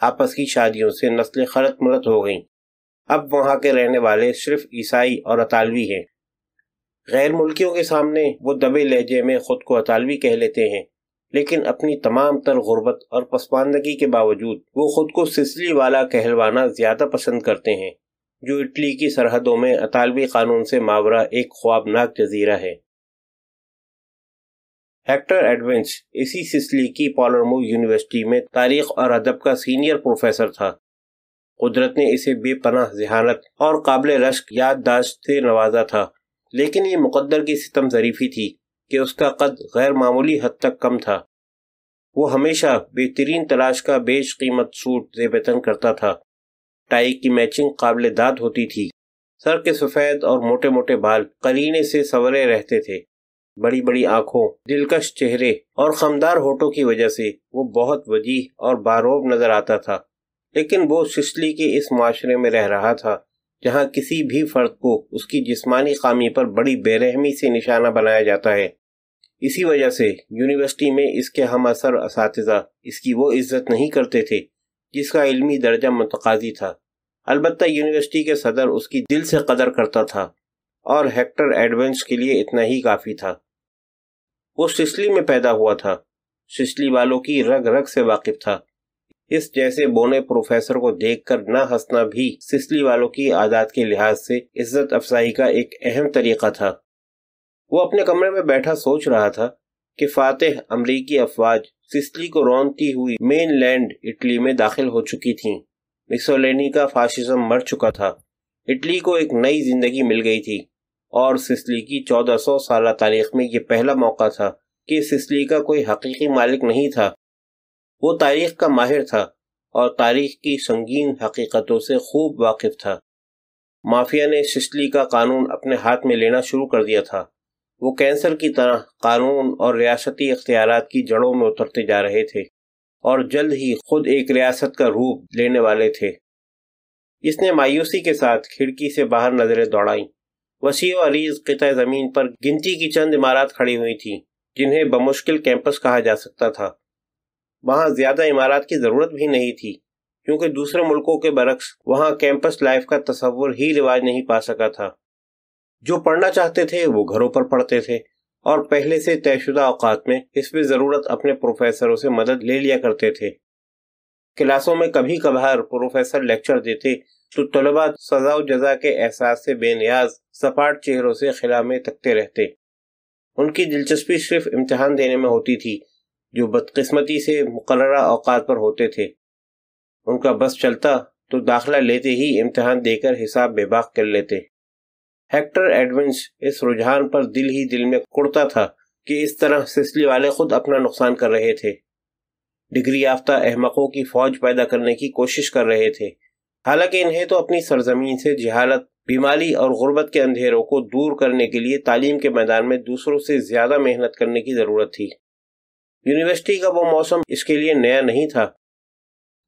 آپس کی شادیوں سے نسلیں خلط ملط ہو گئیں۔ اب وہاں کے رہنے والے صرف عیسائی اور اطالوی ہیں۔ غیر ملکیوں کے سامنے وہ دبے لہجے میں خود کو اطالوی کہہ لیتے ہیں، لیکن اپنی تمام تر غربت اور پسماندگی کے باوجود وہ خود کو سسلی والا کہلوانا زیادہ پسند کرتے ہیں، جو اٹلی کی سرحدوں میں اطالوی قانون سے ماورا ایک خوابناک جزیرہ ہے۔ ہیکٹر ایڈونز اسی سسلی کی پالرمو یونیورسٹی میں تاریخ اور ادب کا سینئر پروفیسر تھا۔ قدرت نے اسے بے پناہ ذہانت اور قابل رشک یادداشت سے نوازا تھا، لیکن یہ مقدر کی ستم ظریفی تھی کہ اس کا قد غیر معمولی حد تک کم تھا۔ وہ ہمیشہ بہترین تلاش کا بیش قیمت سوٹ زیب تن کرتا تھا۔ ٹائی کی میچنگ قابل داد ہوتی تھی۔ سر کے سفید اور موٹے موٹے بال قرینے سے سنورے رہتے تھے۔ بڑی بڑی آنکھوں، دلکش چہرے اور خمدار ہونٹوں کی وجہ سے وہ بہت وجیح اور باروب نظر آتا تھا، لیکن وہ سسلی کے اس معاشرے میں رہ رہا تھا جہاں کسی بھی فرد کو اس کی جسمانی خامی پر بڑی بے رحمی سے نشانہ بنایا جاتا ہے۔ اسی وجہ سے یونیورسٹی میں اس کے ہم اثر اساتذہ اس کی وہ عزت نہیں کرتے تھے جس کا علمی درجہ متقاضی تھا۔ البتہ یونیورسٹی کے صدر اس کی دل سے قدر کرتا تھا، اور ہیکٹر ایڈونز کے لیے اتنا ہی کافی تھا۔ وہ سسلی میں پیدا ہوا تھا، سسلی والوں کی رگ رگ سے واقف تھا۔ اس جیسے بونے پروفیسر کو دیکھ کر نہ ہنسنا بھی سسلی والوں کی عادات کے لحاظ سے عزت افزائی کا ایک اہم طریقہ تھا۔ وہ اپنے کمرے میں بیٹھا سوچ رہا تھا کہ فاتح امریکی افواج سسلی کو رونتی ہوئی مین لینڈ اٹلی میں داخل ہو چکی تھیں۔ مسولینی کا فاشزم مر چکا تھا، اٹلی کو ایک نئی زندگی مل گئی تھی، اور سسلی کی 1400 سالہ تاریخ میں یہ پہلا موقع تھا کہ سسلی کا کوئی حقیقی مالک نہیں تھا۔ وہ تاریخ کا ماہر تھا اور تاریخ کی سنگین حقیقتوں سے خوب واقف تھا۔ مافیا نے سسلی کا قانون اپنے ہاتھ میں لینا شروع کر دیا تھا۔ وہ کینسر کی طرح قانون اور ریاستی اختیارات کی جڑوں میں اترتے جا رہے تھے، اور جلد ہی خود ایک ریاست کا روپ لینے والے تھے۔ اس نے مایوسی کے ساتھ کھڑکی سے باہر نظریں دوڑائیں۔ وسیع و عریض قطع زمین پر گنتی کی چند عمارات کھڑی ہوئی تھیں، جنہیں بمشکل کیمپس کہا جا سکتا تھا۔ وہاں زیادہ عمارات کی ضرورت بھی نہیں تھی، کیونکہ دوسرے ملکوں کے برعکس وہاں کیمپس لائف کا تصور ہی رواج نہیں پا سکا تھا۔ جو پڑھنا چاہتے تھے وہ گھروں پر پڑھتے تھے، اور پہلے سے طے شدہ اوقات میں اس میں ضرورت اپنے پروفیسروں سے مدد لے لیا کرتے تھے۔ کلاسوں میں کبھی کبھار پروفیسر لیکچر دیتے تو طلباء سزا و جزا کے احساس سے بے نیاز سپاٹ چہروں سے خلا میں تکتے رہتے۔ ان کی دلچسپی صرف امتحان دینے میں ہوتی تھی، جو بدقسمتی سے مقررہ اوقات پر ہوتے تھے۔ ان کا بس چلتا تو داخلہ لیتے ہی امتحان دے کر حساب بے باک کر لیتے۔ ہیکٹر ایڈونز اس رجحان پر دل ہی دل میں کڑتا تھا کہ اس طرح سسلی والے خود اپنا نقصان کر رہے تھے، ڈگری یافتہ احمقوں کی فوج پیدا کرنے کی کوشش کر رہے تھے، حالانکہ انہیں تو اپنی سرزمین سے جہالت، بیماری اور غربت کے اندھیروں کو دور کرنے کے لیے تعلیم کے میدان میں دوسروں سے زیادہ محنت کرنے کی ضرورت تھی۔ یونیورسٹی کا وہ موسم اس کے لیے نیا نہیں تھا۔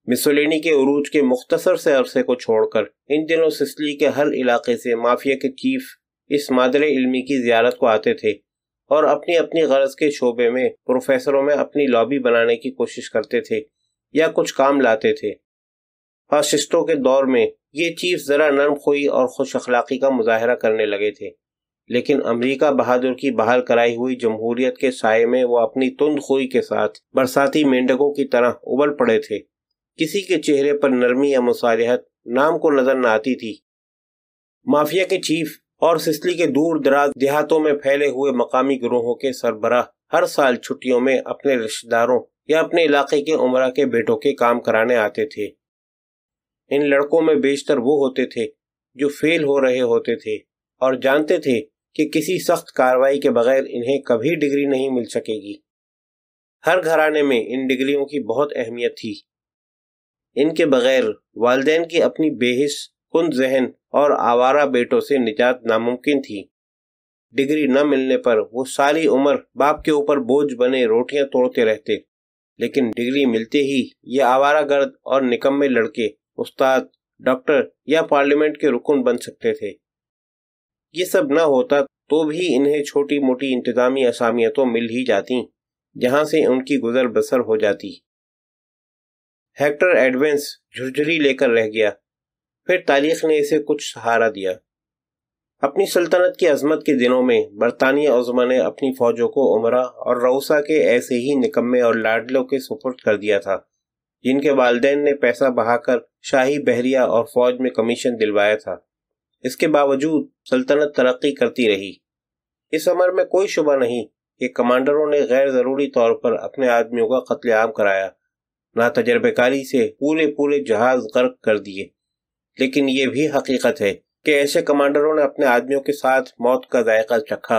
مسولینی کے عروج کے مختصر سے عرصے کو چھوڑ کر ان دنوں سسلی کے ہر علاقے سے مافیا کے چیف اس مادر علمی کی زیارت کو آتے تھے، اور اپنی اپنی غرض کے شعبے میں پروفیسروں میں اپنی لابی بنانے کی کوشش کرتے تھے یا کچھ کام لاتے تھے۔ فاسسٹوں کے دور میں یہ چیف ذرا نرم خوئی اور خوش اخلاقی کا مظاہرہ کرنے لگے تھے، لیکن امریکہ بہادر کی بحال کرائی ہوئی جمہوریت کے سائے میں وہ اپنی تند خوئی کے ساتھ برساتی مینڈکوں کی طرح ابل پڑے تھے۔ کسی کے چہرے پر نرمی یا مصالحت نام کو نظر نہ آتی تھی۔ مافیا کے چیف اور سسلی کے دور دراز دیہاتوں میں پھیلے ہوئے مقامی گروہوں کے سربراہ ہر سال چھٹیوں میں اپنے رشتہ داروں یا اپنے علاقے کے عمرہ کے بیٹوں کے کام کرانے آتے تھے۔ ان لڑکوں میں بیشتر وہ ہوتے تھے جو فیل ہو رہے ہوتے تھے اور جانتے تھے کہ کسی سخت کارروائی کے بغیر انہیں کبھی ڈگری نہیں مل سکے گی۔ ہر گھرانے میں ان ڈگریوں کی بہت اہمیت تھی۔ ان کے بغیر والدین کی اپنی بے حس، کند ذہن اور آوارہ بیٹوں سے نجات ناممکن تھی۔ ڈگری نہ ملنے پر وہ ساری عمر باپ کے اوپر بوجھ بنے روٹیاں توڑتے رہتے، لیکن ڈگری ملتے ہی یہ آوارہ گرد اور نکمے لڑکے استاد، ڈاکٹر یا پارلیمنٹ کے رکن بن سکتے تھے۔ یہ سب نہ ہوتا تو بھی انہیں چھوٹی موٹی انتظامی اسامیاں تو مل ہی جاتی، جہاں سے ان کی گزر بسر ہو جاتی۔ ہیکٹر ایڈونس جھرجھری لے کر رہ گیا۔ پھر تاریخ نے اسے کچھ سہارا دیا۔ اپنی سلطنت کی عظمت کے دنوں میں برطانیہ عظمیٰ نے اپنی فوجوں کو عمرہ اور روسا کے ایسے ہی نکمے اور لاڈلوں کے سپرد کر دیا تھا جن کے والدین نے پیسہ بہا کر شاہی بحریہ اور فوج میں کمیشن دلوایا تھا۔ اس کے باوجود سلطنت ترقی کرتی رہی۔ اس امر میں کوئی شبہ نہیں کہ کمانڈروں نے غیر ضروری طور پر اپنے آدمیوں کا قتل عام کرایا، نہ تجربہ کاری سے پورے جہاز غرق کر دیے۔ لیکن یہ بھی حقیقت ہے کہ ایسے کمانڈروں نے اپنے آدمیوں کے ساتھ موت کا ذائقہ چکھا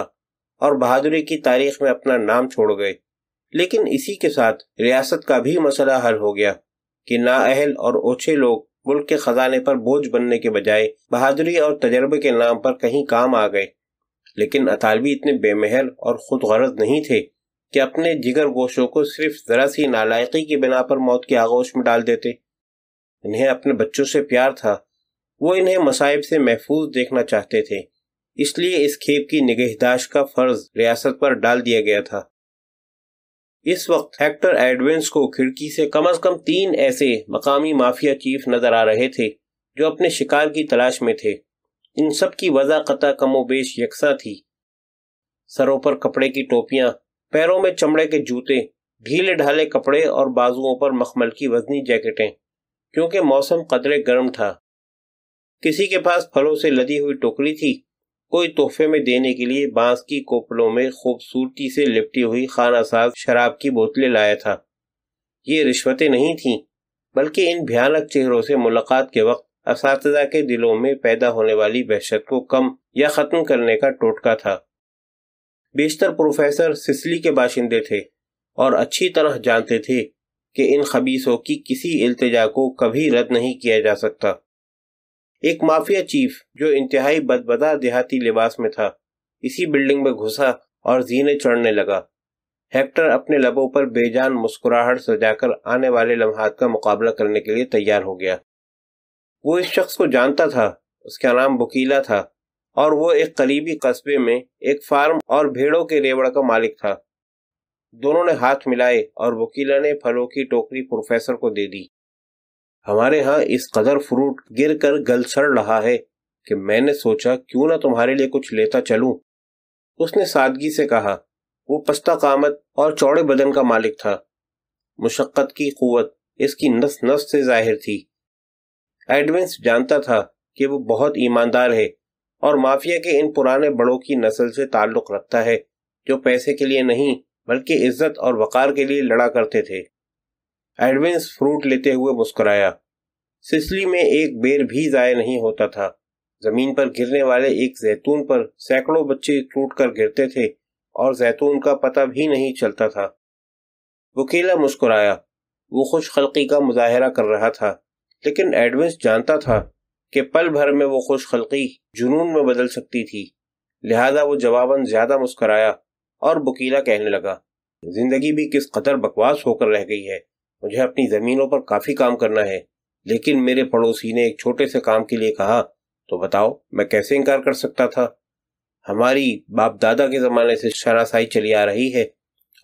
اور بہادری کی تاریخ میں اپنا نام چھوڑ گئے۔ لیکن اسی کے ساتھ ریاست کا بھی مسئلہ حل ہو گیا کہ نااہل اور اوچھے لوگ ملک کے خزانے پر بوجھ بننے کے بجائے بہادری اور تجربے کے نام پر کہیں کام آ گئے۔ لیکن اطالوی اتنے بے مہر اور خود غرض نہیں تھے کہ اپنے جگر گوشوں کو صرف ذرا سی نالائقی کی بنا پر موت کی آغوش میں ڈال دیتے۔ انہیں اپنے بچوں سے پیار تھا، وہ انہیں مصائب سے محفوظ دیکھنا چاہتے تھے، اس لیے اس کھیپ کی نگہداشت کا فرض ریاست پر ڈال دیا گیا تھا۔ اس وقت ہیکٹر ایڈونس کو کھڑکی سے کم از کم 3 ایسے مقامی مافیا چیف نظر آ رہے تھے جو اپنے شکار کی تلاش میں تھے۔ ان سب کی وضع قطع کم و بیش یکساں تھی۔ سروں پر کپڑے کی ٹوپیاں، پیروں میں چمڑے کے جوتے، ڈھیلے ڈھالے کپڑے اور بازوؤں پر مخمل کی وزنی جیکٹیں، کیونکہ موسم قدرے گرم تھا۔ کسی کے پاس پھلوں سے لدی ہوئی ٹوکری تھی، کوئی تحفے میں دینے کے لیے بانس کی کوپلوں میں خوبصورتی سے لپٹی ہوئی خانہ ساز شراب کی بوتلیں لایا تھا۔ یہ رشوتیں نہیں تھیں، بلکہ ان بھیانک چہروں سے ملاقات کے وقت اساتذہ کے دلوں میں پیدا ہونے والی وحشت کو کم یا ختم کرنے کا ٹوٹکا تھا۔ بیشتر پروفیسر سسلی کے باشندے تھے اور اچھی طرح جانتے تھے کہ ان خبیثوں کی کسی التجا کو کبھی رد نہیں کیا جا سکتا۔ ایک مافیا چیف جو انتہائی بدبدہ دیہاتی لباس میں تھا اسی بلڈنگ میں گھسا اور زینے چڑھنے لگا۔ ہیکٹر اپنے لبوں پر بے جان مسکراہٹ سجا کر آنے والے لمحات کا مقابلہ کرنے کے لیے تیار ہو گیا۔ وہ اس شخص کو جانتا تھا، اس کا نام بکیلا تھا اور وہ ایک قریبی قصبے میں ایک فارم اور بھیڑوں کے ریوڑ کا مالک تھا۔ دونوں نے ہاتھ ملائے اور بکیلا نے پھلوں کی ٹوکری پروفیسر کو دے دی۔ ہمارے ہاں اس قدر فروٹ گر کر گل سڑ رہا ہے کہ میں نے سوچا کیوں نہ تمہارے لیے کچھ لیتا چلوں، اس نے سادگی سے کہا۔ وہ پستہ قامت اور چوڑے بدن کا مالک تھا۔ مشقت کی قوت اس کی نس نس سے ظاہر تھی۔ ایڈونس جانتا تھا کہ وہ بہت ایماندار ہے اور مافیا کے ان پرانے بڑوں کی نسل سے تعلق رکھتا ہے جو پیسے کے لیے نہیں بلکہ عزت اور وقار کے لیے لڑا کرتے تھے۔ ایڈونس فروٹ لیتے ہوئے مسکرایا۔ سسلی میں ایک بیر بھی ضائع نہیں ہوتا تھا۔ زمین پر گرنے والے ایک زیتون پر سینکڑوں بچے ٹوٹ کر گرتے تھے اور زیتون کا پتہ بھی نہیں چلتا تھا۔ وکیلا مسکرایا۔ وہ خوش خلقی کا مظاہرہ کر رہا تھا، لیکن ایڈونس جانتا تھا کہ پل بھر میں وہ خوش خلقی جنون میں بدل سکتی تھی، لہذا وہ جواباً زیادہ مسکرایا اور بکیلا کہنے لگا، زندگی بھی کس قدر بکواس ہو کر رہ گئی ہے۔ مجھے اپنی زمینوں پر کافی کام کرنا ہے، لیکن میرے پڑوسی نے ایک چھوٹے سے کام کے لیے کہا تو بتاؤ میں کیسے انکار کر سکتا تھا۔ ہماری باپ دادا کے زمانے سے شناسائی چلی آ رہی ہے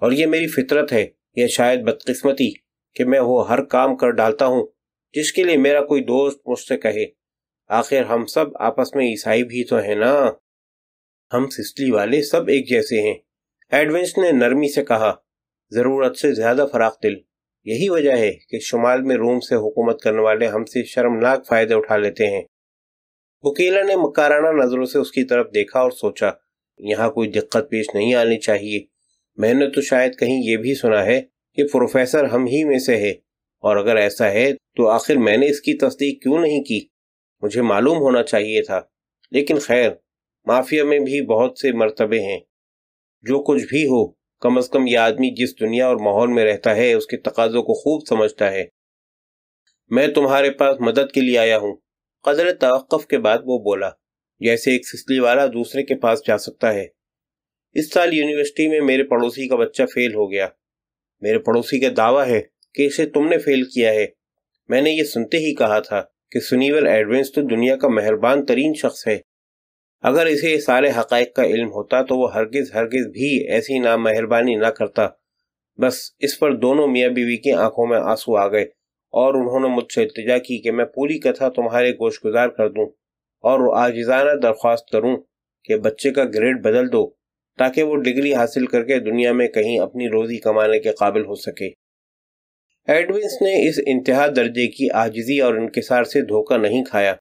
اور یہ میری فطرت ہے، یہ شاید بدقسمتی کہ میں وہ ہر کام کر ڈالتا ہوں جس کے لیے میرا کوئی دوست مجھ سے کہے۔ آخر ہم سب آپس میں عیسائی بھی تو ہیں نا، ہم سسلی والے سب ایک جیسے ہیں۔ ایڈونس نے نرمی سے کہا، ضرورت سے زیادہ فراخ دل۔ یہی وجہ ہے کہ شمال میں روم سے حکومت کرنے والے ہم سے شرمناک فائدے اٹھا لیتے ہیں۔ وکیلا نے مکارانہ نظروں سے اس کی طرف دیکھا اور سوچا، یہاں کوئی دقت پیش نہیں آنی چاہیے۔ میں نے تو شاید کہیں یہ بھی سنا ہے کہ پروفیسر ہم ہی میں سے ہے، اور اگر ایسا ہے تو آخر میں نے اس کی تصدیق کیوں نہیں کی؟ مجھے معلوم ہونا چاہیے تھا، لیکن خیر، مافیا میں بھی بہت سے مرتبے ہیں۔ جو کچھ بھی ہو، کم از کم یہ آدمی جس دنیا اور ماحول میں رہتا ہے اس کے تقاضوں کو خوب سمجھتا ہے۔ میں تمہارے پاس مدد کے لیے آیا ہوں۔ قدر توقف کے بعد وہ بولا، جیسے ایک سسلی والا دوسرے کے پاس جا سکتا ہے۔ اس سال یونیورسٹی میں میرے پڑوسی کا بچہ فیل ہو گیا۔ میرے پڑوسی کا دعویٰ ہے کہ اسے تم نے فیل کیا ہے۔ میں نے یہ سنتے ہی کہا تھا کہ سنیور ایڈونس تو دنیا کا مہربان ترین شخص ہے۔ اگر اسے سارے حقائق کا علم ہوتا تو وہ ہرگز بھی ایسی نامہربانی نہ کرتا۔ بس اس پر دونوں میاں بیوی کی آنکھوں میں آنسو آ گئے اور انہوں نے مجھ سے التجا کی کہ میں پوری کتھا تمہارے گوش گزار کر دوں اور عاجزانہ درخواست کروں کہ بچے کا گریڈ بدل دو تاکہ وہ ڈگری حاصل کر کے دنیا میں کہیں اپنی روزی کمانے کے قابل ہو سکے۔ ایڈونز نے اس انتہا درجے کی عاجزی اور انکسار سے دھوکہ نہیں کھایا۔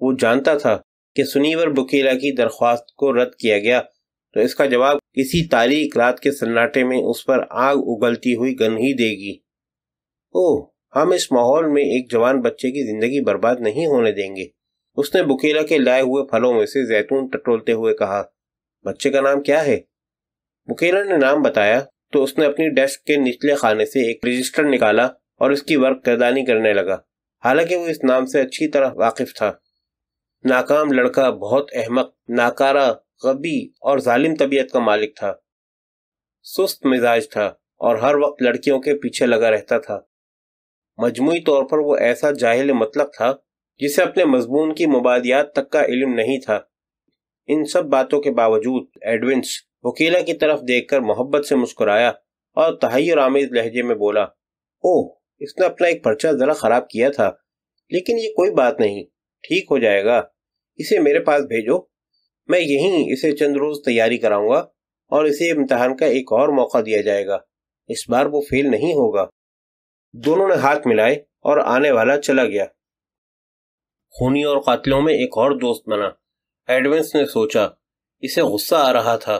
وہ جانتا تھا کہ سنیور بکیلا کی درخواست کو رد کیا گیا تو اس کا جواب کسی تاریک رات کے سناٹے میں اس پر آگ اگلتی ہوئی گن ہی دے گی۔ اوہ، ہم اس ماحول میں ایک جوان بچے کی زندگی برباد نہیں ہونے دیں گے۔ اس نے بکیلا کے لائے ہوئے پھلوں میں سے زیتون ٹٹولتے ہوئے کہا، بچے کا نام کیا ہے؟ بکیلا نے نام بتایا تو اس نے اپنی ڈیسک کے نچلے خانے سے ایک رجسٹر نکالا اور اس کی ورق گردانی کرنے لگا، حالانکہ وہ اس نام سے اچھی طرح واقف تھا۔ ناکام لڑکا، بہت احمق، ناکارہ، غبی اور ظالم طبیعت کا مالک تھا۔ سست مزاج تھا اور ہر وقت لڑکیوں کے پیچھے لگا رہتا تھا۔ مجموعی طور پر وہ ایسا جاہل مطلق تھا جسے اپنے مضمون کی مبادیات تک کا علم نہیں تھا۔ ان سب باتوں کے باوجود ایڈونز وکیلا کی طرف دیکھ کر محبت سے مسکرایا اور تحیر آمیز لہجے میں بولا، اوہ، اس نے اپنا ایک پرچہ ذرا خراب کیا تھا، لیکن یہ کوئی بات نہیں، ٹھیک ہو جائے گا۔ اسے میرے پاس بھیجو، میں یہیں اسے چند روز تیاری کراؤں گا اور اسے امتحان کا ایک اور موقع دیا جائے گا۔ اس بار وہ فیل نہیں ہوگا۔ دونوں نے ہاتھ ملائے اور آنے والا چلا گیا۔ خونی اور قاتلوں میں ایک اور دوست بنا۔ ایڈونز نے سوچا، اسے غصہ آ رہا تھا۔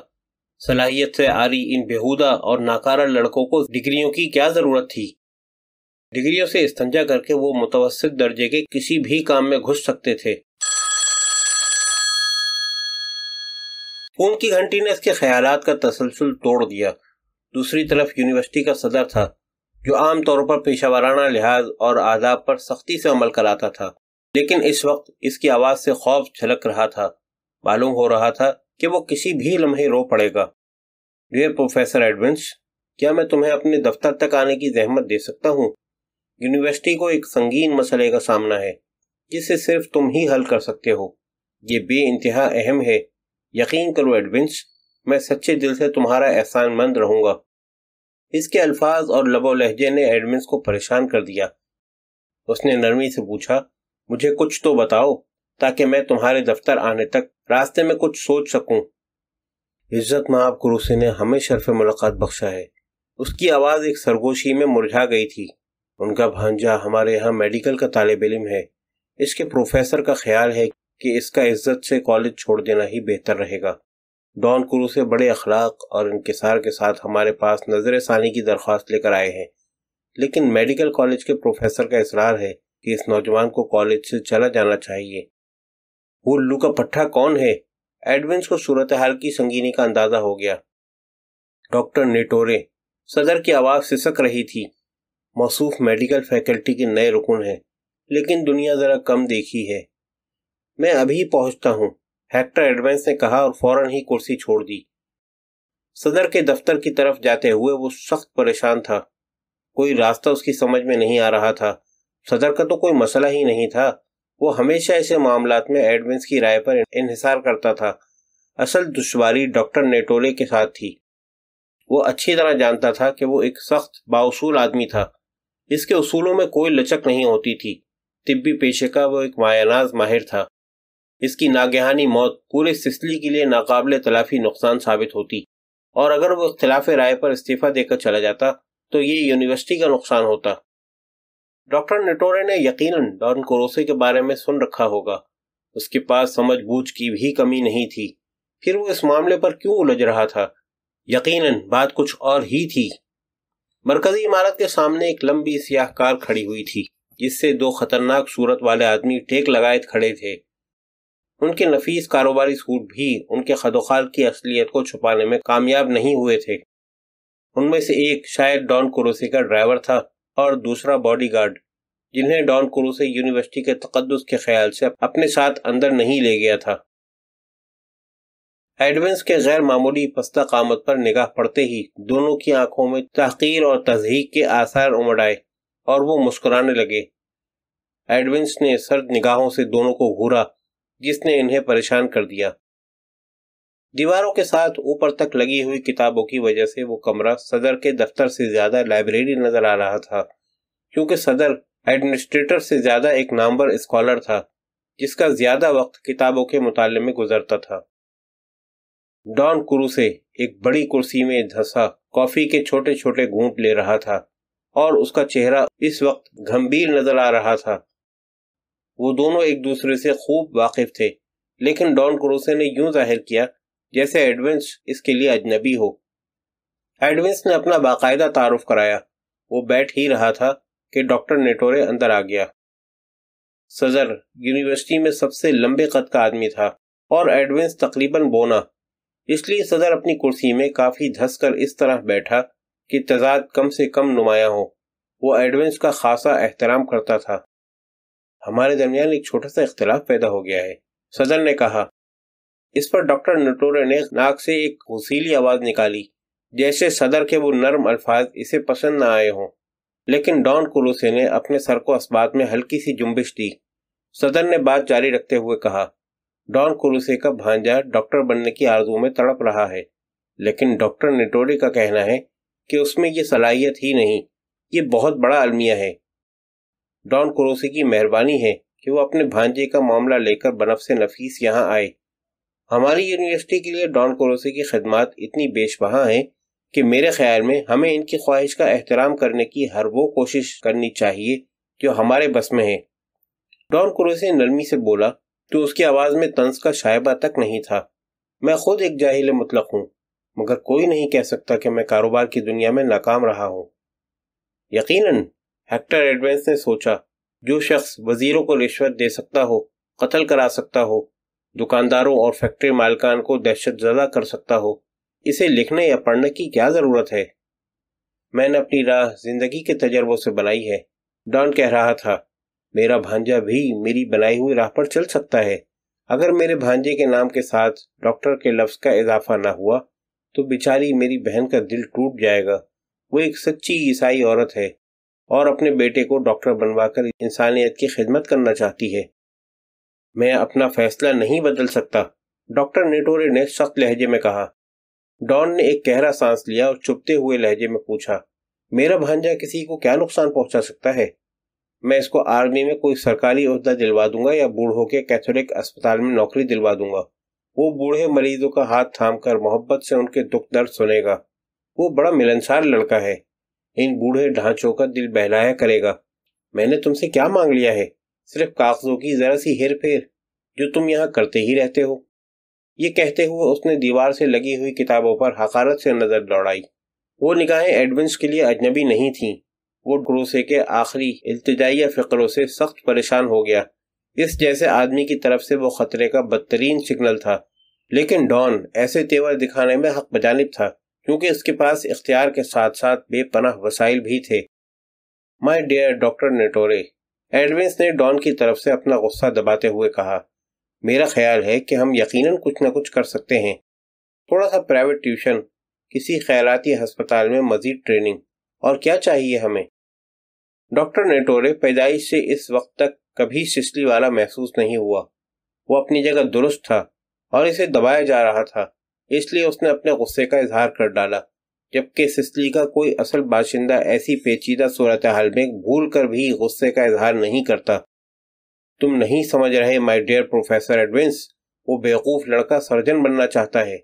صلاحیت سے عاری ان بیہودہ اور ناکارہ لڑکوں کو ڈگریوں کی کیا ضرورت تھی؟ ڈگریوں سے استنجا کر کے وہ متوسط درجے کے کسی بھی کام میں گھس سکتے تھے۔ فون کی گھنٹی نے اس کے خیالات کا تسلسل توڑ دیا۔ دوسری طرف یونیورسٹی کا صدر تھا، جو عام طور پر پیشہ ورانہ لحاظ اور آداب پر سختی سے عمل کراتا تھا، لیکن اس وقت اس کی آواز سے خوف جھلک رہا تھا۔ معلوم ہو رہا تھا کہ وہ کسی بھی لمحے رو پڑے گا۔ ڈیئر پروفیسر ایڈونز، کیا میں تمہیں اپنے دفتر تک آنے کی زحمت دے سکتا ہوں؟ یونیورسٹی کو ایک سنگین مسئلے کا سامنا ہے جسے صرف تم ہی حل کر سکتے ہو۔ یہ بے انتہا اہم ہے۔ یقین کرو ایڈونز، میں سچے دل سے تمہارا احسان مند رہوں گا۔ اس کے الفاظ اور لب و لہجے نے ایڈونز کو پریشان کر دیا۔ اس نے نرمی سے پوچھا، مجھے کچھ تو بتاؤ تاکہ میں تمہارے دفتر آنے تک راستے میں کچھ سوچ سکوں۔ عزت مآب کروسی نے ہمیں شرف ملاقات بخشا ہے۔ اس کی آواز ایک سرگوشی میں مرجھا گئی تھی۔ ان کا بھانجا ہمارے ہاں میڈیکل کا طالب علم ہے۔ اس کے پروفیسر کا خیال ہے کہ اس کا عزت سے کالج چھوڑ دینا ہی بہتر رہے گا۔ ڈان کروسی بڑے اخلاق اور انکسار کے ساتھ ہمارے پاس نظر ثانی کی درخواست لے کر آئے ہیں، لیکن میڈیکل کالج کے پروفیسر کا اصرار ہے کہ اس نوجوان کو کالج سے چلا جانا چاہیے۔ وہ الو کا پٹھا کون ہے؟ ایڈونز کو صورتحال کی سنگینی کا اندازہ ہو گیا۔ ڈاکٹر نیٹورے، صدر کی آواز سسک رہی تھی، موصوف میڈیکل فیکلٹی کے نئے رکن ہیں، لیکن دنیا ذرا کم دیکھی ہے۔ میں ابھی پہنچتا ہوں، ہیکٹر ایڈونز نے کہا اور فوراً ہی کرسی چھوڑ دی۔ صدر کے دفتر کی طرف جاتے ہوئے وہ سخت پریشان تھا۔ کوئی راستہ اس کی سمجھ میں نہیں آ رہا تھا۔ صدر کا تو کوئی مسئلہ ہی نہیں تھا، وہ ہمیشہ ایسے معاملات میں ایڈونز کی رائے پر انحصار کرتا تھا۔ اصل دشواری ڈاکٹر نیٹورے کے ساتھ تھی۔ وہ اچھی طرح جانتا تھا کہ وہ ایک سخت بااصول آدمی تھا۔ اس کے اصولوں میں کوئی لچک نہیں ہوتی تھی۔ طبی پیشے کا وہ ایک مایہ ناز ماہر تھا۔ اس کی ناگہانی موت پورے سسلی کے لیے ناقابل تلافی نقصان ثابت ہوتی، اور اگر وہ اختلاف رائے پر استعفیٰ دے کر چلا جاتا تو یہ یونیورسٹی کا نقصان ہوتا۔ ڈاکٹر نیٹورے نے یقیناً ڈان کروسی کے بارے میں سن رکھا ہوگا۔ اس کے پاس سمجھ بوجھ کی بھی کمی نہیں تھی، پھر وہ اس معاملے پر کیوں الجھ رہا تھا؟ یقیناً بات کچھ اور ہی تھی۔ مرکزی عمارت کے سامنے ایک لمبی سیاہ کار کھڑی ہوئی تھی، جس سے دو خطرناک صورت والے آدمی ٹیک لگائے کھڑے تھے۔ ان کے نفیس کاروباری سوٹ بھی ان کے خد و خال کی اصلیت کو چھپانے میں کامیاب نہیں ہوئے تھے۔ ان میں سے ایک شاید ڈان کروسی کا ڈرائیور تھا اور دوسرا باڈی گارڈ، جنہیں ڈان کروسی یونیورسٹی کے تقدس کے خیال سے اپنے ساتھ اندر نہیں لے گیا تھا۔ ایڈونز کے غیر معمولی پستہ قامت پر نگاہ پڑتے ہی دونوں کی آنکھوں میں تحقیر اور تضحیک کے آثار امڑ آئے اور وہ مسکرانے لگے۔ ایڈونز نے سرد نگاہوں سے دونوں کو گھورا، جس نے انہیں پریشان کر دیا۔ دیواروں کے ساتھ اوپر تک لگی ہوئی کتابوں کی وجہ سے وہ کمرہ صدر کے دفتر سے زیادہ لائبریری نظر آ رہا تھا، کیونکہ صدر ایڈمنسٹریٹر سے زیادہ ایک نامور اسکالر تھا جس کا زیادہ وقت کتابوں کے مطالعے میں گزرتا تھا۔ ڈان کروسے ایک بڑی کرسی میں دھسا کافی کے چھوٹے چھوٹے گھونٹ لے رہا تھا اور اس کا چہرہ اس وقت گھمبیر نظر آ رہا تھا۔ وہ دونوں ایک دوسرے سے خوب واقف تھے، لیکن ڈان کروسے نے یوں ظاہر کیا جیسے ایڈونس اس کے لیے اجنبی ہو۔ ایڈونس نے اپنا باقاعدہ تعارف کرایا۔ وہ بیٹھ ہی رہا تھا کہ ڈاکٹر نیٹورے اندر آ گیا۔ صدر یونیورسٹی میں سب سے لمبے قد کا آدمی تھا اور ایڈونس تقریباً بونا، اس لیے صدر اپنی کرسی میں کافی دھس کر اس طرح بیٹھا کہ تضاد کم سے کم نمایاں ہو۔ وہ ایڈونس کا خاصا احترام کرتا تھا۔ ہمارے درمیان ایک چھوٹا سا اختلاف پیدا ہو گیا ہے، صدر نے کہا۔ اس پر ڈاکٹر نیٹورے نے ناک سے ایک غسیلی آواز نکالی، جیسے صدر کے وہ نرم الفاظ اسے پسند نہ آئے ہوں۔ لیکن ڈان کروسے نے اپنے سر کو اسبات میں ہلکی سی جنبش دی۔ صدر نے بات جاری رکھتے ہوئے کہا، ڈان کروسے کا بھانجا ڈاکٹر بننے کی آرزو میں تڑپ رہا ہے، لیکن ڈاکٹر نیٹورے کا کہنا ہے کہ اس میں یہ صلاحیت ہی نہیں، یہ بہت بڑا المیہ ہے۔ ڈان کروسے کی مہربانی ہے کہ وہ اپنے بھانجے کا معاملہ لے کر بنفس نفیس یہاں آئے۔ ہماری یونیورسٹی کے لیے ڈان کروسے کی خدمات اتنی بیش بہا ہیں کہ میرے خیال میں ہمیں ان کی خواہش کا احترام کرنے کی ہر وہ کوشش کرنی چاہیے جو ہمارے بس میں ہے۔ ڈان کروسے نرمی سے بولا تو اس کی آواز میں طنز کا شائبہ تک نہیں تھا۔ میں خود ایک جاہل مطلق ہوں، مگر کوئی نہیں کہہ سکتا کہ میں کاروبار کی دنیا میں ناکام رہا ہوں۔ یقیناً، ہیکٹر ایڈونس نے سوچا، جو شخص وزیروں کو رشوت دے سکتا ہو، قتل کرا سکتا ہو، دکانداروں اور فیکٹری مالکان کو دہشت زدہ کر سکتا ہو، اسے لکھنے یا پڑھنے کی کیا ضرورت ہے؟ میں نے اپنی راہ زندگی کے تجربوں سے بنائی ہے، ڈان کہہ رہا تھا۔ میرا بھانجا بھی میری بنائی ہوئی راہ پر چل سکتا ہے۔ اگر میرے بھانجے کے نام کے ساتھ ڈاکٹر کے لفظ کا اضافہ نہ ہوا تو بیچاری میری بہن کا دل ٹوٹ جائے گا۔ وہ ایک سچی عیسائی عورت ہے اور اپنے بیٹے کو ڈاکٹر بنوا کر انسانیت کی خدمت کرنا چاہتی ہے۔ میں اپنا فیصلہ نہیں بدل سکتا، ڈاکٹر نیٹورے نے سخت لہجے میں کہا۔ ڈان نے ایک گہرا سانس لیا اور چپتے ہوئے لہجے میں پوچھا، میرا بھانجا کسی کو کیا نقصان پہنچا سکتا ہے؟ میں اس کو آرمی میں کوئی سرکاری عہدہ دلوا دوں گا یا بوڑھوں کے کیتھولک اسپتال میں نوکری دلوا دوں گا۔ وہ بوڑھے مریضوں کا ہاتھ تھام کر محبت سے ان کے دکھ درد سنے گا۔ وہ بڑا ملنسار لڑکا ہے، ان بوڑھے ڈھانچوں کا دل بہلایا کرے گا۔ میں نے تم سے کیا مانگ لیا ہے؟ صرف کاغذوں کی ذرا سی ہیر پھیر جو تم یہاں کرتے ہی رہتے ہو۔ یہ کہتے ہوئے اس نے دیوار سے لگی ہوئی کتابوں پر حقارت سے نظر دوڑائی۔ وہ نگاہیں ایڈونس کے لیے اجنبی نہیں تھیں۔ وہ کروسے کے آخری التجائیہ فقروں سے سخت پریشان ہو گیا۔ اس جیسے آدمی کی طرف سے وہ خطرے کا بدترین سگنل تھا، لیکن ڈان ایسے تیور دکھانے میں حق بجانب تھا کیونکہ اس کے پاس اختیار کے ساتھ ساتھ بے پناہ وسائل بھی تھے۔ مائی ڈیئر ڈاکٹر نیٹورے، ایڈونس نے ڈان کی طرف سے اپنا غصہ دباتے ہوئے کہا، میرا خیال ہے کہ ہم یقیناً کچھ نہ کچھ کر سکتے ہیں۔ تھوڑا سا پرائیویٹ ٹیوشن، کسی خیراتی ہسپتال میں مزید ٹریننگ، اور کیا چاہیے ہمیں؟ ڈاکٹر نیٹورے پیدائش سے اس وقت تک کبھی سسلی والا محسوس نہیں ہوا۔ وہ اپنی جگہ درست تھا اور اسے دبایا جا رہا تھا، اس لیے اس نے اپنے غصے کا اظہار کر ڈالا، جبکہ سسلی کا کوئی اصل باشندہ ایسی پیچیدہ صورتحال میں بھول کر بھی غصے کا اظہار نہیں کرتا۔ تم نہیں سمجھ رہے مائی ڈیئر پروفیسر ایڈونس، وہ بیوقوف لڑکا سرجن بننا چاہتا ہے۔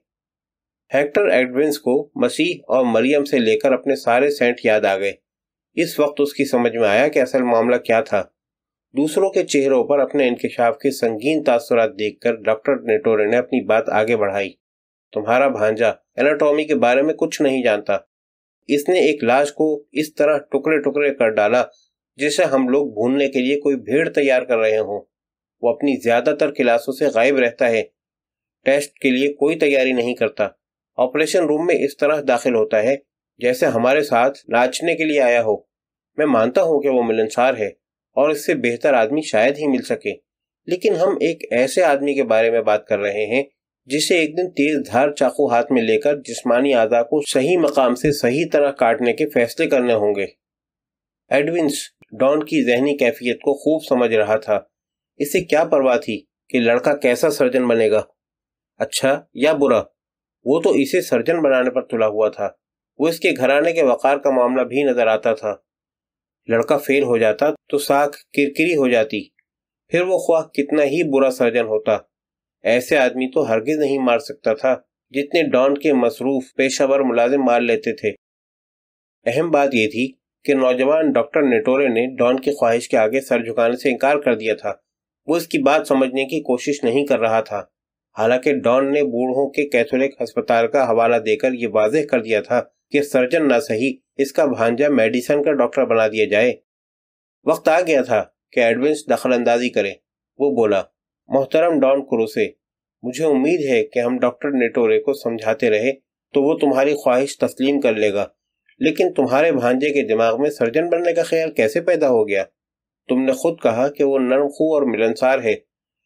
ہیکٹر ایڈونس کو مسیح اور مریم سے لے کر اپنے سارے سینٹ یاد آ گئے۔ اس وقت اس کی سمجھ میں آیا کہ اصل معاملہ کیا تھا۔ دوسروں کے چہروں پر اپنے انکشاف کے سنگین تاثرات دیکھ کر ڈاکٹر نیٹورے نے اپنی بات آگے بڑھائی۔ تمہارا بھانجا اناٹومی کے بارے میں کچھ نہیں جانتا۔ اس نے ایک لاش کو اس طرح ٹکڑے ٹکڑے کر ڈالا جسے ہم لوگ بھوننے کے لیے کوئی بھیڑ تیار کر رہے ہوں۔ وہ اپنی زیادہ تر کلاسوں سے غائب رہتا ہے، ٹیسٹ کے لیے کوئی تیاری نہیں کرتا، آپریشن روم میں اس طرح داخل ہوتا ہے جیسے ہمارے ساتھ ناچنے کے لیے آیا ہو۔ میں مانتا ہوں کہ وہ ملنسار ہے اور اس سے بہتر آدمی شاید ہی مل سکے، لیکن ہم ایک ایسے آدمی کے بارے میں بات کر رہے ہیں جسے ایک دن تیز دھار چاقو ہاتھ میں لے کر جسمانی اعضاء کو صحیح مقام سے صحیح طرح کاٹنے کے فیصلے کرنے ہوں گے۔ ایڈونس ڈان کی ذہنی کیفیت کو خوب سمجھ رہا تھا۔ اسے کیا پرواہ تھی کہ لڑکا کیسا سرجن بنے گا، اچھا یا برا؟ وہ تو اسے سرجن بنانے پر تلا ہوا تھا۔ وہ اس کے گھرانے کے وقار کا معاملہ بھی نظر آتا تھا۔ لڑکا فیل ہو جاتا تو ساکھ کرکری ہو جاتی، پھر وہ خواہ کتنا ہی برا سرجن ہوتا، ایسے آدمی تو ہرگز نہیں مار سکتا تھا جتنے ڈان کے مصروف پیشہ ور ملازم مار لیتے تھے۔ اہم بات یہ تھی کہ نوجوان ڈاکٹر نیٹورے نے ڈان کی خواہش کے آگے سر جھکانے سے انکار کر دیا تھا۔ وہ اس کی بات سمجھنے کی کوشش نہیں کر رہا تھا، حالانکہ ڈان نے بوڑھوں کے کیتھولک ہسپتال کا حوالہ دے کر یہ واضح کر دیا تھا کہ سرجن نہ صحیح، اس کا بھانجا میڈیسن کا ڈاکٹر بنا دیا جائے۔ وقت آ گیا تھا کہ ایڈونس دخل اندازی کرے۔ وہ بولا، محترم ڈان کروسے، مجھے امید ہے کہ ہم ڈاکٹر نیٹورے کو سمجھاتے رہے تو وہ تمہاری خواہش تسلیم کر لے گا، لیکن تمہارے بھانجے کے دماغ میں سرجن بننے کا خیال کیسے پیدا ہو گیا؟ تم نے خود کہا کہ وہ نرم خو اور ملنسار ہے۔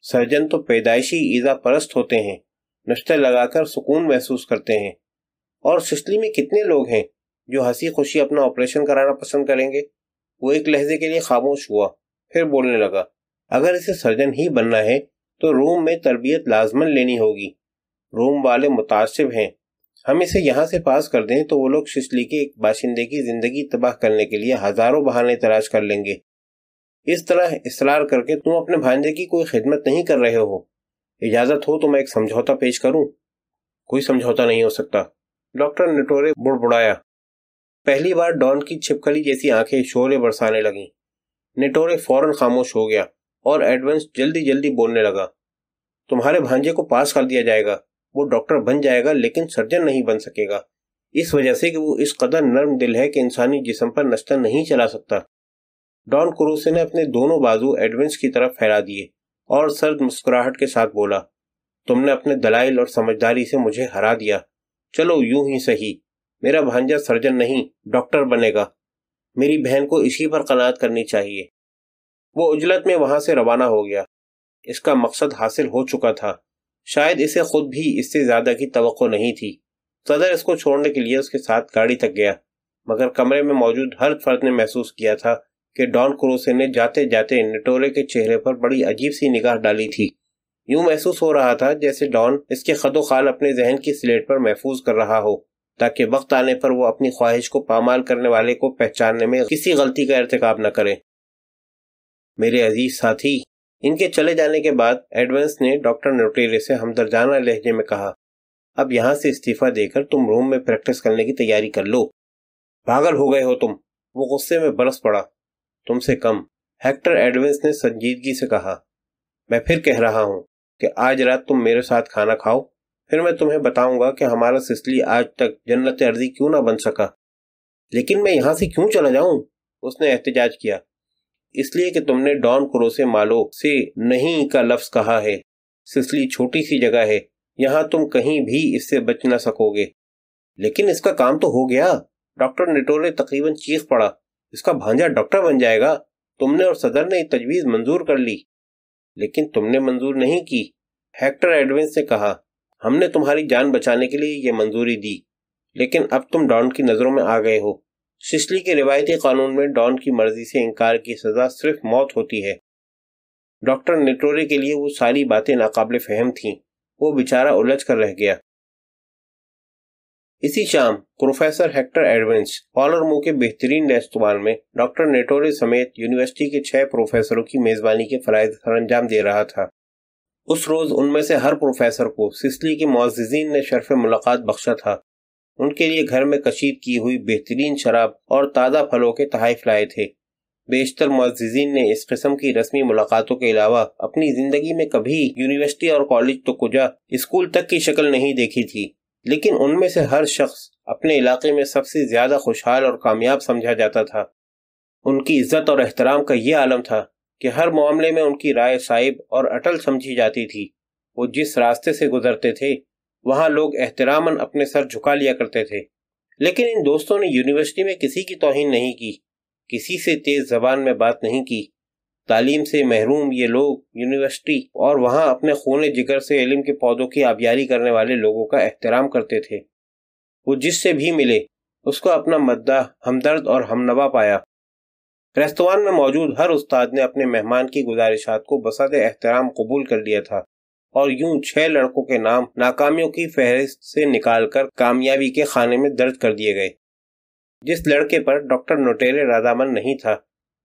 سرجن تو پیدائشی ایذا پرست ہوتے ہیں، نشتر لگا کر سکون محسوس کرتے ہیں۔ اور سسلی میں کتنے لوگ ہیں جو ہنسی خوشی اپنا آپریشن کرانا پسند کریں گے؟ وہ ایک لہجے کے لیے خاموش ہوا، پھر بولنے لگا، اگر اسے سرجن ہی بننا ہے تو روم میں تربیت لازماً لینی ہوگی۔ روم والے متعصب ہیں، ہم اسے یہاں سے پاس کر دیں تو وہ لوگ سسلی کے ایک باشندے کی زندگی تباہ کرنے کے لیے ہزاروں بہانے تلاش کر لیں گے۔ اس طرح اصرار کر کے تم اپنے بھانجے کی کوئی خدمت نہیں کر رہے ہو۔ اجازت ہو تو میں ایک سمجھوتا پیش کروں؟ کوئی سمجھوتا نہیں ہو سکتا، ڈاکٹر نیٹورے بڑبڑایا۔ پہلی بار ڈان کی چھپکلی جیسی آنکھیں شعلے برسانے لگیں۔ نیٹورے فوراً خاموش ہو گیا اور ایڈونس جلدی جلدی بولنے لگا، تمہارے بھانجے کو پاس کر دیا جائے گا، وہ ڈاکٹر بن جائے گا لیکن سرجن نہیں بن سکے گا، اس وجہ سے کہ وہ اس قدر نرم دل ہے کہ انسانی جسم پر نشتر نہیں چلا سکتا۔ ڈان کروسے نے اپنے دونوں بازو ایڈونس کی طرف پھیلا دیے اور سرد مسکراہٹ کے ساتھ بولا، تم نے اپنے دلائل اور سمجھداری سے مجھے ہرا دیا۔ چلو یوں ہی صحیح، میرا بھانجا سرجن نہیں ڈاکٹر بنے گا، میری بہن کو اسی پر قناعت کرنی چاہیے۔ وہ عجلت میں وہاں سے روانہ ہو گیا۔ اس کا مقصد حاصل ہو چکا تھا، شاید اسے خود بھی اس سے زیادہ کی توقع نہیں تھی۔ صدر اس کو چھوڑنے کے لیے اس کے ساتھ گاڑی تک گیا، مگر کمرے میں موجود ہر فرد نے محسوس کیا تھا کہ ڈان کروسے نے جاتے جاتے نیٹورے کے چہرے پر بڑی عجیب سی نگاہ ڈالی تھی۔ یوں محسوس ہو رہا تھا جیسے ڈان اس کے خد و خال اپنے ذہن کی سلیٹ پر محفوظ کر رہا ہو، تاکہ وقت آنے پر وہ اپنی خواہش کو پامال کرنے والے کو پہچاننے میں کسی غلطی کا ارتکاب نہ کرے۔ میرے عزیز ساتھی، ان کے چلے جانے کے بعد ایڈونس نے ڈاکٹر نیٹورے سے ہمدردانہ لہجے میں کہا، اب یہاں سے استعفیٰ دے کر تم روم میں پریکٹس کرنے کی تیاری کر لو۔ پاگل ہو گئے ہو تم، وہ غصے میں برس پڑا۔ تم سے کم، ہیکٹر ایڈونس نے سنجیدگی سے کہا، میں پھر کہہ رہا ہوں کہ آج رات تم میرے ساتھ کھانا کھاؤ، پھر میں تمہیں بتاؤں گا کہ ہمارا سسلی آج تک جنت ارضی کیوں نہ بن سکا۔ لیکن میں یہاں سے کیوں چلا جاؤں؟ اس نے احتجاج کیا۔ اس لیے کہ تم نے ڈان کروسے مالو سے نہیں کا لفظ کہا ہے۔ سسلی چھوٹی سی جگہ ہے، یہاں تم کہیں بھی اس سے بچ نہ سکو گے۔ لیکن اس کا کام تو ہو گیا، ڈاکٹر نیٹورے تقریباً چیخ پڑا، اس کا بھانجا ڈاکٹر بن جائے گا۔ تم نے اور صدر نے تجویز منظور کر لی، لیکن تم نے منظور نہیں کی، ہیکٹر ایڈونس نے کہا۔ ہم نے تمہاری جان بچانے کے لیے یہ منظوری دی، لیکن اب تم ڈان کی نظروں میں آ گئے ہو۔ سسلی کے روایتی قانون میں ڈان کی مرضی سے انکار کی سزا صرف موت ہوتی ہے۔ ڈاکٹر نیٹورے کے لیے وہ ساری باتیں ناقابل فہم تھیں، وہ بیچارہ الجھ کر رہ گیا۔ اسی شام پروفیسر ہیکٹر ایڈونس پالرمو کے بہترین ریستوران میں ڈاکٹر نیٹورے سمیت یونیورسٹی کے 6 پروفیسروں کی میزبانی کے فرائض سر انجام دے رہا تھا۔ اس روز ان میں سے ہر پروفیسر کو سسلی کے معززین نے شرف ملاقات بخشا تھا۔ ان کے لیے گھر میں کشید کی ہوئی بہترین شراب اور تازہ پھلوں کے تحائف لائے تھے۔ بیشتر معززین نے اس قسم کی رسمی ملاقاتوں کے علاوہ اپنی زندگی میں کبھی یونیورسٹی اور کالج تو کجا اسکول تک کی شکل نہیں دیکھی تھی، لیکن ان میں سے ہر شخص اپنے علاقے میں سب سے زیادہ خوشحال اور کامیاب سمجھا جاتا تھا۔ ان کی عزت اور احترام کا یہ عالم تھا کہ ہر معاملے میں ان کی رائے صائب اور اٹل سمجھی جاتی تھی۔ وہ جس راستے سے گزرتے تھے وہاں لوگ احتراماً اپنے سر جھکا لیا کرتے تھے۔ لیکن ان دوستوں نے یونیورسٹی میں کسی کی توہین نہیں کی، کسی سے تیز زبان میں بات نہیں کی۔ تعلیم سے محروم یہ لوگ یونیورسٹی اور وہاں اپنے خون جگر سے علم کے پودوں کی آبیاری کرنے والے لوگوں کا احترام کرتے تھے۔ وہ جس سے بھی ملے اس کو اپنا مداح، ہمدرد اور ہمنوا پایا۔ ریستوران میں موجود ہر استاد نے اپنے مہمان کی گزارشات کو بساط احترام قبول کر لیا تھا، اور یوں 6 لڑکوں کے نام ناکامیوں کی فہرست سے نکال کر کامیابی کے خانے میں درج کر دیے گئے۔ جس لڑکے پر ڈاکٹر نیٹورے رضامند نہیں تھا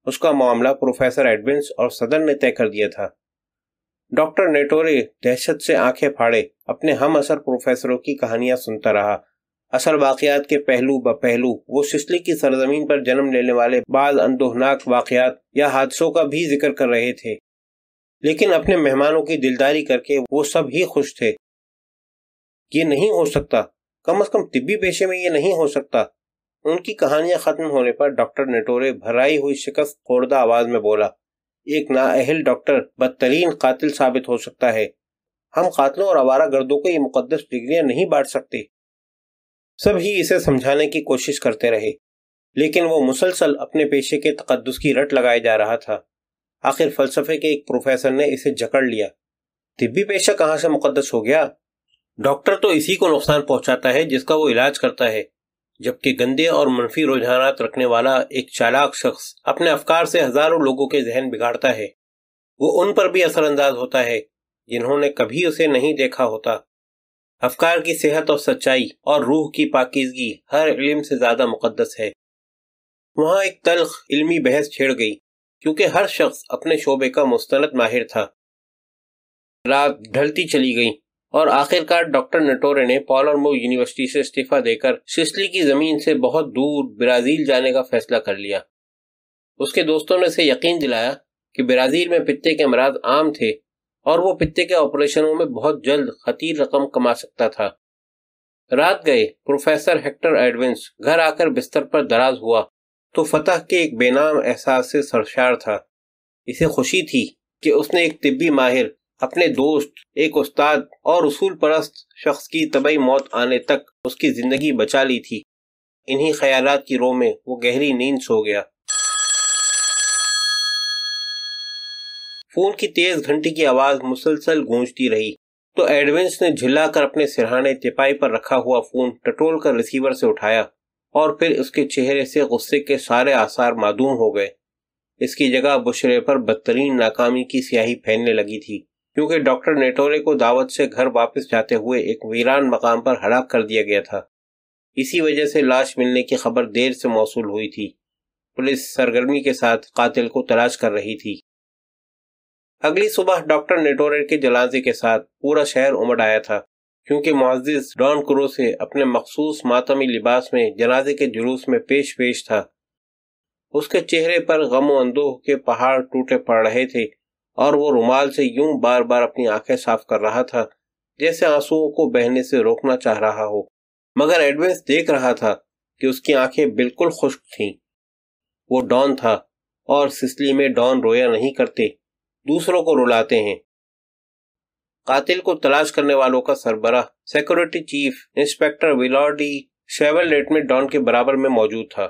اس کا معاملہ پروفیسر ایڈونز اور صدر نے طے کر دیا تھا۔ ڈاکٹر نیٹورے دہشت سے آنکھیں پھاڑے اپنے ہم اثر پروفیسروں کی کہانیاں سنتا رہا۔ اصل واقعات کے پہلو بپہلو وہ سسلی کی سرزمین پر جنم لینے والے بعض اندوہناک واقعات یا حادثوں کا بھی ذکر کر رہے تھے، لیکن اپنے مہمانوں کی دلداری کر کے وہ سب ہی خوش تھے۔ یہ نہیں ہو سکتا، کم از کم طبی پیشے میں یہ نہیں ہو سکتا۔ ان کی کہانیاں ختم ہونے پر ڈاکٹر نیٹورے بھرائی ہوئی شکست خوردہ آواز میں بولا، ایک نااہل ڈاکٹر بدترین قاتل ثابت ہو سکتا ہے۔ ہم قاتلوں اور آوارہ گردوں کو یہ مقدس ڈگریاں نہیں بانٹ سکتے۔ سب ہی اسے سمجھانے کی کوشش کرتے رہے، لیکن وہ مسلسل اپنے پیشے کے تقدس کی رٹ لگائے جا رہا تھا۔ آخر فلسفے کے ایک پروفیسر نے اسے جکڑ لیا، طبی پیشہ کہاں سے مقدس ہو گیا؟ ڈاکٹر تو اسی کو نقصان پہنچاتا ہے جس کا وہ علاج کرتا ہے، جبکہ گندے اور منفی رجحانات رکھنے والا ایک چالاک شخص اپنے افکار سے ہزاروں لوگوں کے ذہن بگاڑتا ہے۔ وہ ان پر بھی اثر انداز ہوتا ہے جنہوں نے کبھی اسے نہیں دیکھا ہوتا۔ افکار کی صحت اور سچائی اور روح کی پاکیزگی ہر علم سے زیادہ مقدس ہے۔ وہاں ایک تلخ علمی بحث چھڑ گئی، کیونکہ ہر شخص اپنے شعبے کا مستند ماہر تھا۔ رات ڈھلتی چلی گئی اور آخرکار ڈاکٹر نیٹورے نے پالرمو یونیورسٹی سے استعفیٰ دے کر سسلی کی زمین سے بہت دور برازیل جانے کا فیصلہ کر لیا۔ اس کے دوستوں نے اسے یقین دلایا کہ برازیل میں پتے کے امراض عام تھے اور وہ پتے کے آپریشنوں میں بہت جلد خطیر رقم کما سکتا تھا۔ رات گئے پروفیسر ہیکٹر ایڈونز گھر آ کر بستر پر دراز ہوا تو فتح کے ایک بے نام احساس سے سرشار تھا۔ اسے خوشی تھی کہ اس نے ایک طبی ماہر، اپنے دوست، ایک استاد اور اصول پرست شخص کی طبعی موت آنے تک اس کی زندگی بچا لی تھی۔ انہی خیالات کی رو میں وہ گہری نیند سو گیا۔ فون کی تیز گھنٹی کی آواز مسلسل گونجتی رہی تو ایڈونز نے جھلا کر اپنے سرہانے تپائی پر رکھا ہوا فون ٹٹول کر ریسیور سے اٹھایا، اور پھر اس کے چہرے سے غصے کے سارے آثار معدوم ہو گئے۔ اس کی جگہ بشرے پر بدترین ناکامی کی سیاہی پھیلنے لگی تھی، کیونکہ ڈاکٹر نیٹورے کو دعوت سے گھر واپس جاتے ہوئے ایک ویران مقام پر ہلاک کر دیا گیا تھا۔ اسی وجہ سے لاش ملنے کی خبر دیر سے موصول ہوئی تھی۔ پولیس سرگرمی کے ساتھ قاتل کو تلاش کر رہی تھی۔ اگلی صبح ڈاکٹر نیٹورے کے جنازے کے ساتھ پورا شہر امڑ آیا تھا، کیونکہ معزز ڈان کروسے اپنے مخصوص ماتمی لباس میں جنازے کے جلوس میں پیش تھا۔ اس کے چہرے پر غم و اندوہ کے پہاڑ ٹوٹے پڑ رہے تھے، اور وہ رومال سے یوں بار بار اپنی آنکھیں صاف کر رہا تھا جیسے آنسوؤں کو بہنے سے روکنا چاہ رہا ہو، مگر ایڈونز دیکھ رہا تھا کہ اس کی آنکھیں بالکل خشک تھیں۔ وہ ڈان تھا، اور سسلی میں ڈان رویا نہیں کرتے، دوسروں کو رلاتے ہیں۔ قاتل کو تلاش کرنے والوں کا سربراہ سیکورٹی چیف انسپیکٹر ویلارڈی شیورلیٹ میں ڈان کے برابر میں موجود تھا۔